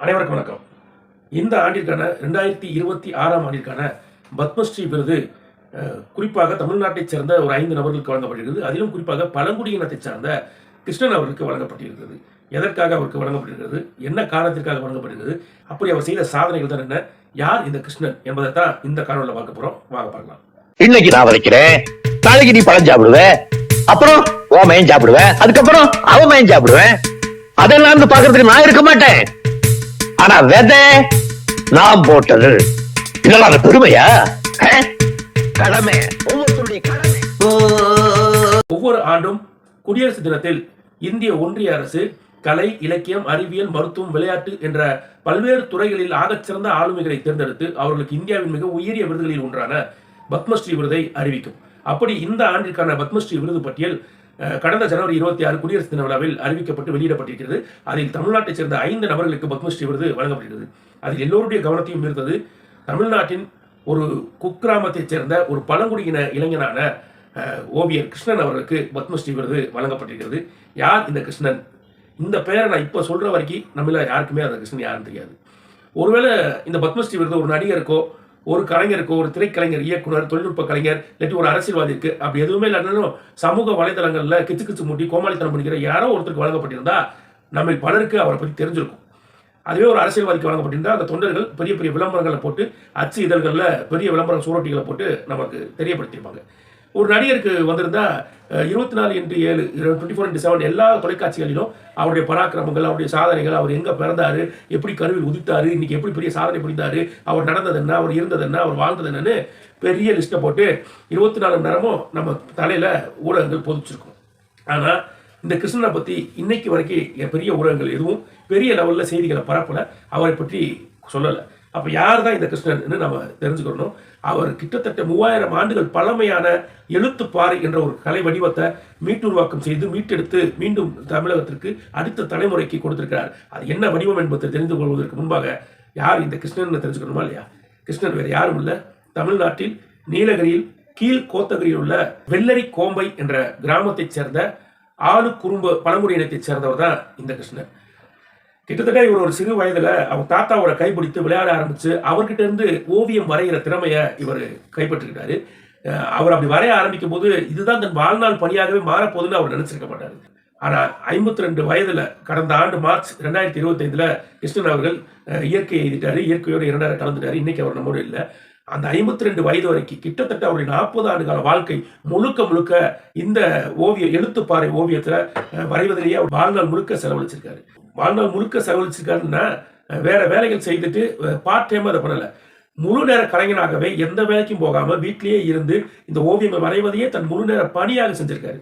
அனைவருக்கும் வணக்கம். இந்த ஆண்டிற்கான 2026ஆம் ஆண்டிற்கான பத்மஸ்ரீ விருது குறிப்பாக தமிழ்நாட்டைச் சேர்ந்த ஒரு 5 நபர்களுக்கு வழங்கப்பட்டிருக்கிறது. அதிலும் குறிப்பாக பழங்குடியினத்தைச் சார்ந்த கிருஷ்ணன் அவர்களுக்கு வழங்கப்பட்டிருக்கிறது. எதற்காக அவருக்கு வழங்கப்பட்டிருக்கிறது, என்ன காரணத்திற்காக வழங்கப்பட்டிருக்கிறது, அப்படி அவர் செய்த சாதனைகள் தான் என்ன, யார் இந்த கிருஷ்ணன் என்பதை தான் இந்த காணொலியில் பார்க்க போறோம். வாங்க பார்க்கலாம். இன்னைக்கு நான் வரைக்கிறேன், நாளைக்கு நீ பழம் சாப்பிடுவேன், அப்புறம் ஓ மயன் சாப்பிடுவேன், அதுக்கப்புறம் அவ மயன் சாப்பிடுவேன். அதெல்லாம் பாக்குறதுக்கு நான் இருக்க மாட்டேன். ஆனா விதை நான் போட்டது, இதெல்லாம் பெருமையா? கடமை, ஒவ்வொருத்தருடைய கடமை. ஒவ்வொரு ஆண்டும் குடியரசு தினத்தில் இந்திய ஒன்றிய அரசு கலை, இலக்கியம், அறிவியல், மருத்துவம், விளையாட்டு என்ற பல்வேறு துறைகளில் ஆகச்சிறந்த ஆளுமைகளை தேர்ந்தெடுத்து அவர்களுக்கு இந்தியாவின் மிக உயரிய விருதுகளில் ஒன்றான பத்மஸ்ரீ விருதை அறிவிக்கும். அப்படி இந்த ஆண்டிற்கான பத்மஸ்ரீ விருது பட்டியல் கடந்த ஜனவரி 26 குடியரசு தின விழாவில் அறிவிக்கப்பட்டு வெளியிடப்பட்டிருக்கிறது. அதில் தமிழ்நாட்டைச் சேர்ந்த 5 நபர்களுக்கு பத்மஸ்ரீ விருது வழங்கப்பட்டிருக்கிறது. அதில் எல்லோருடைய கவனத்தையும் ஈர்த்தது தமிழ்நாட்டின் ஒரு குக்கிராமத்தைச் சேர்ந்த ஒரு பழங்குடியின இளைஞனான ஓவியர் கிருஷ்ணன் அவர்களுக்கு பத்மஸ்ரீ விருது வழங்கப்பட்டிருக்கிறது. யார் இந்த கிருஷ்ணன்? இந்த பெயரை நான் இப்போ சொல்ற வரைக்கும் நம்மள யாருக்குமே அந்த கிருஷ்ணன் யாருன்னு தெரியாது. ஒருவேளை இந்த பத்மஸ்ரீ விருது ஒரு நடிகருக்கோ, ஒரு கலைஞருக்கோ, ஒரு திரைக்கலைஞர், இயக்குனர், தொழில்நுட்ப கலைஞர், இல்லாட்டி ஒரு அரசியல்வாதிக்கு அப்படி எதுவுமே இல்லைனாலும் சமூக வலைதளங்கள்ல கிச்சு கிச்சு மூட்டி கோமாளித்தனம் பண்ணிக்கிற யாரோ ஒருத்தருக்கு வழங்கப்பட்டிருந்தா நம்ம பலருக்கு அவரை பற்றி தெரிஞ்சிருக்கும். அதுவே ஒரு அரசியல்வாதிக்கு வழங்கப்பட்டிருந்தா அந்த தொண்டர்கள் பெரிய பெரிய விளம்பரங்களை போட்டு அச்சு இதழ்களில் பெரிய விளம்பரம் சூரட்டிகளை போட்டு நமக்கு தெரியப்படுத்தியிருப்பாங்க. ஒரு நடிகருக்கு வந்திருந்தா 24x7 24x7 எல்லா தொலைக்காட்சிகளிலும் அவருடைய பராக்கிரமங்கள், அவருடைய சாதனைகள், அவர் எங்க பிறந்தாரு, எப்படி கருவில் உதித்தாரு, இன்னைக்கு எப்படி பெரிய சாதனை புரிந்தாரு, அவர் நடந்தது என்ன, அவர் இருந்தது என்ன, அவர் வாழ்ந்தது என்னன்னு பெரிய லிஸ்ட்டை போட்டு 24 மணி நேரமும் நம்ம தலையில ஊடகங்கள் பொதிச்சிருக்கோம். ஆனா இந்த கிருஷ்ணனை பத்தி இன்னைக்கு வரைக்கும் பெரிய ஊடகங்கள் எதுவும் பெரிய லெவல்ல செய்திகளை பரப்பல, அவரை பற்றி சொல்லலை. அப்ப யார் தான் இந்த கிருஷ்ணன் நம்ம தெரிஞ்சுக்கணும். அவர் கிட்டத்தட்ட 3000 ஆண்டுகள் பழமையான எழுத்துப்பாறை என்ற ஒரு கலை வடிவத்தை மீட்டுருவாக்கம் செய்து மீட்டெடுத்து மீண்டும் தமிழகத்திற்கு அடுத்த தலைமுறைக்கு கொடுத்திருக்கிறார். அது என்ன வடிவம் என்பதை தெரிந்து கொள்வதற்கு முன்பாக யார் இந்த கிருஷ்ணன் தெரிஞ்சுக்கணுமா இல்லையா? கிருஷ்ணன் வேறு யாரும் இல்லை, தமிழ்நாட்டில் நீலகிரியில் கீழ் கோத்தகிரியில் உள்ள வெள்ளரி கோம்பை என்ற கிராமத்தைச் சேர்ந்த ஆளு குறும்ப பழங்குடியினத்தைச் சேர்ந்தவர் தான் இந்த கிருஷ்ணன். கிட்டத்தட்ட இவர் ஒரு சிறு வயதுல அவர் தாத்தாவோட கைப்பிடித்து விளையாட ஆரம்பிச்சு அவர்கிட்ட இருந்து ஓவியம் வரைகிற திறமைய இவர் கைப்பற்றிக்கிட்டாரு. அவர் அப்படி வரைய ஆரம்பிக்கும் போது இதுதான் தன் வாழ்நாள் பணியாகவே மாறப்போகுதுன்னு அவர் நினைச்சிருக்க மாட்டாரு. ஆனா 52 வயதுல கடந்த ஆண்டு மார்ச் 2025 கிருஷ்ணன் அவர்கள் இயற்கை எழுதிட்டாரு. இயற்கையோடு 2 கலந்துட்டாரு. இன்னைக்கு அவர் நம்மோடு இல்லை. அந்த 52 வயது வரைக்கும் கிட்டத்தட்ட அவருடைய 40 ஆண்டு கால வாழ்க்கை முழுக்க முழுக்க இந்த எழுத்துப்பாறை ஓவியத்துல வரைவதிலேயே அவர் வாழ்நாள் முழுக்க செலவழிச்சிருக்காரு. வாழ்நாள் முழுக்க செலவழிச்சிருக்காருன்னா வேற வேலைகள் செய்துட்டு பார்ட் டைம் அதை பண்ணல. முழு நேர கலைஞனாகவே எந்த வேலைக்கும் போகாம வீட்டிலேயே இருந்து இந்த ஓவியங்கள் வரைவதையே தன் முழு நேர பணியாக செஞ்சிருக்காரு.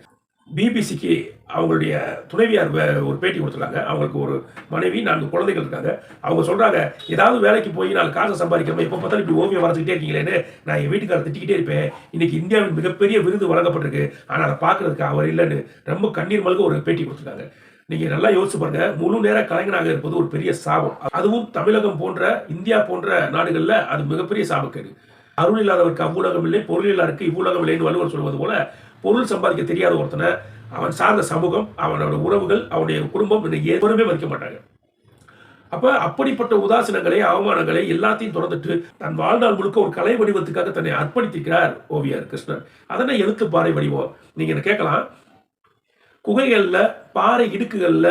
பிபிசிக்கு அவங்களுடைய துணைவியார் ஒரு பேட்டி கொடுத்துருக்காங்க. அவங்களுக்கு ஒரு மனைவி, 4 குழந்தைகள் இருக்காங்க. அவங்க சொல்றாங்க, ஏதாவது வேலைக்கு போய் 4 காசை சம்பாதிக்கிறோம், எப்போ பார்த்தாலும் இப்படி ஓவியம் வரைஞ்சிக்கிட்டே இருக்கீங்களேன்னு நான் என் வீட்டுக்காரர் திட்டிக்கிட்டே இருப்பேன். இன்னைக்கு இந்தியாவின் மிகப்பெரிய விருது வழங்கப்பட்டிருக்கு, ஆனால் அதை பார்க்கறதுக்கு அவர் இல்லைன்னு ரொம்ப கண்ணீர் மல்க ஒரு பேட்டி கொடுத்துருக்காங்க. நீங்க நல்லா யோசிச்சு பாருங்க, முழு நேர கலைஞனாக இருப்பது ஒரு பெரிய சாபம். அதுவும் தமிழகம் போன்ற இந்தியா போன்ற நாடுகள்ல அது மிகப்பெரிய சாபக்கேடு. அருள் இல்லாதவருக்கு அவ்வுலகம் இல்லை, பொருள் இல்லாதவருக்கு இவ்வுலகம் இல்லைன்னு வள்ளுவர் சொல்வது போல பொருள் சம்பாதிக்க தெரியாத ஒருத்தனை அவன் சார்ந்த சமூகம், அவனோட உறவுகள், அவனுடைய குடும்பம் எவருமே மதிக்க மாட்டாங்க. அப்ப அப்படிப்பட்ட உதாசீனங்களை, அவமானங்களை எல்லாத்தையும் தொடர்ந்துட்டு தன் வாழ்நாள் முழுக்க ஒரு கலை வடிவத்துக்காக தன்னை அர்ப்பணித்திருக்கிறார் ஓவியர் கிருஷ்ணன். அதனை எழுத்துப்பாறை வடிவம். நீங்க என்ன கேட்கலாம், குகைகள்ல பாறை இடுக்குகள்ல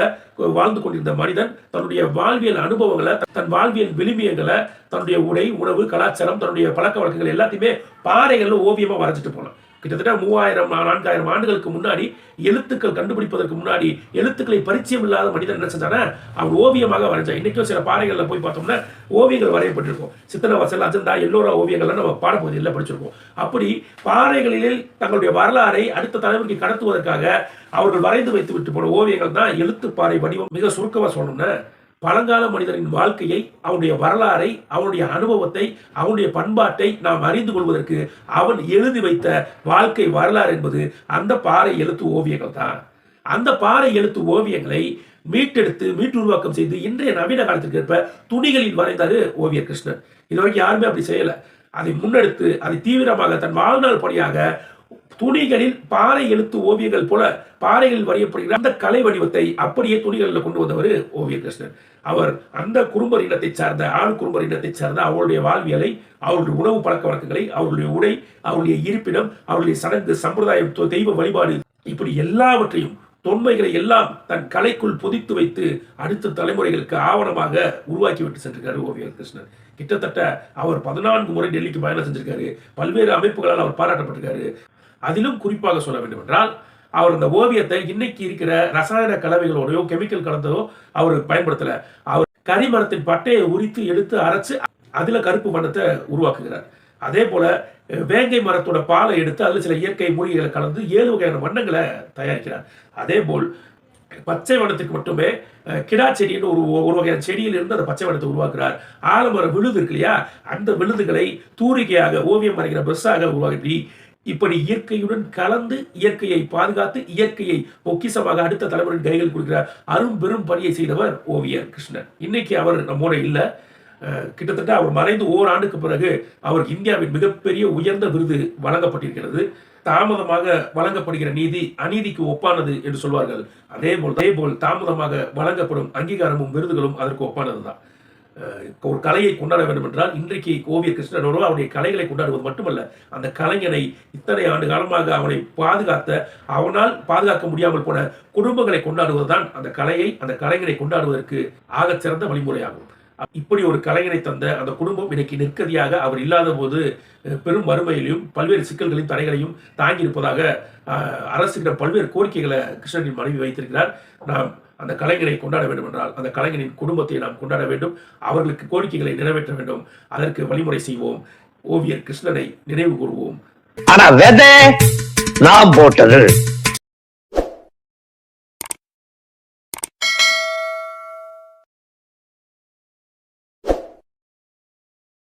வாழ்ந்து கொண்டிருந்த மனிதன் தன்னுடைய வாழ்வியல் அனுபவங்களை, தன் வாழ்வியல் விளிம்பியங்களை, தன்னுடைய உடை, உணவு, கலாச்சாரம், தன்னுடைய பழக்க வழக்கங்கள் எல்லாத்தையுமே பாறைகள்ல ஓவியமா வரைஞ்சிட்டு போனான். கிட்டத்தட்ட 3000-4000 ஆண்டுகளுக்கு முன்னாடி எழுத்துக்கள் கண்டுபிடிப்பதற்கு முன்னாடி எழுத்துக்களை பரிச்சயம் இல்லாத மனிதன் என்ன செஞ்சானா அவன் ஓவியமாக வரைஞ்சான். இன்னைக்கும் சில பாறைகளில் போய் பார்த்தோம்னா ஓவியங்கள் வரையப்பட்டிருக்கும். சித்தனவாசல், அஜந்தா, எல்லோரா ஓவியங்கள்லாம் நம்ம பாடப்பகுதியில் படிச்சிருக்கோம். அப்படி பாறைகளில் தங்களுடைய வரலாறை அடுத்த தலைமுறைக்கு கடத்துவதற்காக அவர்கள் வரைந்து வைத்து விட்டு போன ஓவியங்கள் தான் எழுத்துப்பாறை வடிவம். மிக சுருக்கமாக சொல்லணும்னா பழங்கால மனிதனின் வாழ்க்கையை, அவனுடைய வரலாறை, அவனுடைய அனுபவத்தை, அவனுடைய பண்பாட்டை நாம் அறிந்து கொள்வதற்கு அவன் எழுதி வைத்த வாழ்க்கை வரலாறு என்பது அந்த பாறை எழுத்து ஓவியங்கள் தான். அந்த பாறை எழுத்து ஓவியங்களை மீட்டெடுத்து மீட்டுருவாக்கம் செய்து இன்றைய நவீன காலத்திற்கு ஏற்ப துணிகளில் வரைந்தாரு ஓவியர் கிருஷ்ணன். இது வரைக்கும் யாருமே அப்படி செய்யல. அதை முன்னெடுத்து அதை தீவிரமாக தன் வாழ்நாள் பணியாக துணிகளில் பாறை எழுத்து ஓவியங்கள் போல பாறைகளில் வரையப்படுகிற அந்த கலை வடிவத்தை அப்படியே துணிகளில் கொண்டு வந்தவர் ஓவியர் கிருஷ்ணன். அவர் அந்த குறும்பர் இனத்தை சார்ந்த ஆண் குறும்பர் இனத்தை சார்ந்த அவருடைய வாழ்வியலை, அவருடைய உணவு பழக்க வழக்கங்களை, அவருடைய உடை, அவருடைய இருப்பிடம், அவருடைய சடங்கு சம்பிரதாயம், தெய்வ வழிபாடு, இப்படி எல்லாவற்றையும் தொன்மைகளை எல்லாம் தன் கலைக்குள் பொதித்து வைத்து அடுத்த தலைமுறைகளுக்கு ஆவணமாக உருவாக்கிவிட்டு சென்றிருக்காரு ஓவியர் கிருஷ்ணன். கிட்டத்தட்ட அவர் 14 முறை டெல்லிக்கு பயணம் செஞ்சிருக்காரு. பல்வேறு அமைப்புகளால் அவர் பாராட்டப்பட்டிருக்காரு. அதிலும் குறிப்பாக சொல்ல வேண்டும் என்றால், அவர் இந்த ஓவியத்தை இன்னைக்கு இருக்கிற ரசாயன கலவைகளோடையோ கெமிக்கல் கலந்ததோ அவர் பயன்படுத்தல. அவர் கரிமரத்தின் பட்டையை உரித்து எடுத்து அரைச்சு அதுல கருப்பு வண்ணத்தை உருவாக்குகிறார். அதே போல வேங்கை மரத்தோட பாலை எடுத்து அதில் சில இயற்கை மூலிகைகளை கலந்து 7 வகையான வண்ணங்களை தயாரிக்கிறார். அதே போல் பச்சை வண்ணத்துக்கு மட்டுமே கிடா செடின்னு ஒரு வகையான செடியில் இருந்து அந்த பச்சை வண்ணத்தை உருவாக்குறார். ஆலமர விழுது இருக்கு இல்லையா, அந்த விழுதுகளை தூரிகையாக ஓவியம் வரைகிற பிரஸ்ஸாக உருவாக்கி இப்படி இயற்கையுடன் கலந்து இயற்கையை பாதுகாத்து இயற்கையை பொக்கிசமாக அடுத்த தலைமுறையின் கைகள் கொடுக்கிற அரும் பெரும் பணியை செய்தவர் ஓவியர் கிருஷ்ணன். இன்னைக்கு அவர் நம்மோட இல்லை. கிட்டத்தட்ட அவர் மறைந்து ஓராண்டுக்கு பிறகு அவருக்கு இந்தியாவின் மிகப்பெரிய உயர்ந்த விருது வழங்கப்பட்டிருக்கிறது. தாமதமாக வழங்கப்படுகிற நீதி அநீதிக்கு ஒப்பானது என்று சொல்வார்கள். அதே போல் தாமதமாக வழங்கப்படும் அங்கீகாரமும் விருதுகளும் அதற்கு ஒப்பானதுதான். ஒரு கலையை கொண்டாட வேண்டும் என்றால் இன்றைக்கு ஓவியர் கிருஷ்ணனோடு அவருடைய கலைகளை கொண்டாடுவது மட்டுமல்ல, அந்த கலைஞனை இத்தனை ஆண்டு காலமாக அவனை பாதுகாத்த, அவனால் பாதுகாக்க முடியாமல் போன குடும்பங்களை கொண்டாடுவதுதான் அந்த கலையை, அந்த கலைஞனை கொண்டாடுவதற்கு ஆகச் சிறந்த வழிமுறையாகும். இப்படி ஒரு கலைஞனை தந்த அந்த குடும்பம் இன்னைக்கு நிற்கதியாக அவர் இல்லாத போது பெரும் வறுமையிலையும் பல்வேறு சிக்கல்களையும் தடைகளையும் தாங்கி இருப்பதாக அரசிடம் பல்வேறு கோரிக்கைகளை கிருஷ்ணனின் மனைவி வைத்திருக்கிறார். நாம் அந்த கலைஞரை கொண்டாட வேண்டும் என்றால் அந்த கலைஞரின் குடும்பத்தை நாம் கொண்டாட வேண்டும். அவர்களுக்கு கோரிக்கைகளை நிறைவேற்ற வேண்டும். அதற்கு வழிமுறை செய்வோம். ஓவியர் கிருஷ்ணனை நினைவு கூறுவோம். ஆனா விதை நாம் போட்டது.